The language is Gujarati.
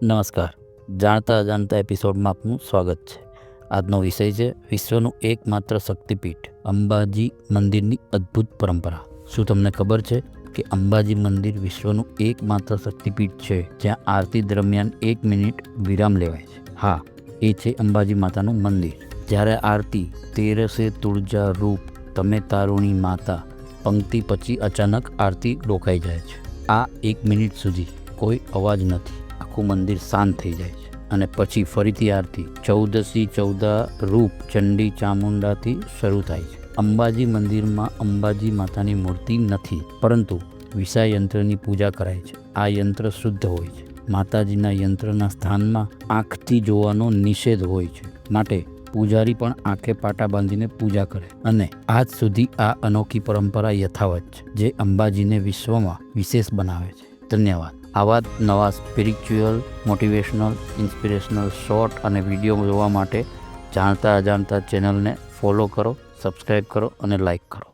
નમસ્કાર. જાણતા અજાણતા એપિસોડમાં આપનું સ્વાગત છે. આજનો વિષય છે વિશ્વનું એકમાત્ર શક્તિપીઠ અંબાજી મંદિરની અદ્ભુત પરંપરા. શું તમને ખબર છે કે અંબાજી મંદિર વિશ્વનું એકમાત્ર શક્તિપીઠ છે જ્યાં આરતી દરમિયાન 1 મિનિટ વિરામ લેવાય છે? હા, એ છે અંબાજી માતાનું મંદિર. જ્યારે આરતી તેરસે તુળજા રૂપ તમે તારુણી માતા પંક્તિ પછી અચાનક આરતી રોકાઈ જાય છે. આ 1 મિનિટ સુધી કોઈ અવાજ નથી, આખું મંદિર શાંત થઈ જાય છે અને પછી ફરીથી આરતી 14 રૂપ ચંડી ચામુંડાથી શરૂ થાય છે. અંબાજી મંદિરમાં અંબાજી માતાની મૂર્તિ નથી, પરંતુ વિષા યંત્રની પૂજા કરાય છે. આ યંત્ર શુદ્ધ હોય છે. માતાજીના યંત્રના સ્થાનમાં આંખથી જોવાનો નિષેધ હોય છે, માટે પૂજારી પણ આંખે પાટા બાંધીને પૂજા કરે અને આજ સુધી આ અનોખી પરંપરા યથાવત છે, જે અંબાજીને વિશ્વમાં વિશેષ બનાવે છે. ધન્યવાદ. આવા નવા સ્પિરિચ્યુઅલ, મોટિવેશનલ, ઇન્સ્પિરેશનલ શોર્ટ અને વિડીયો જોવા માટે જાણતા અજાણતા ચેનલને ફોલો કરો, સબસ્ક્રાઈબ કરો અને લાઈક કરો.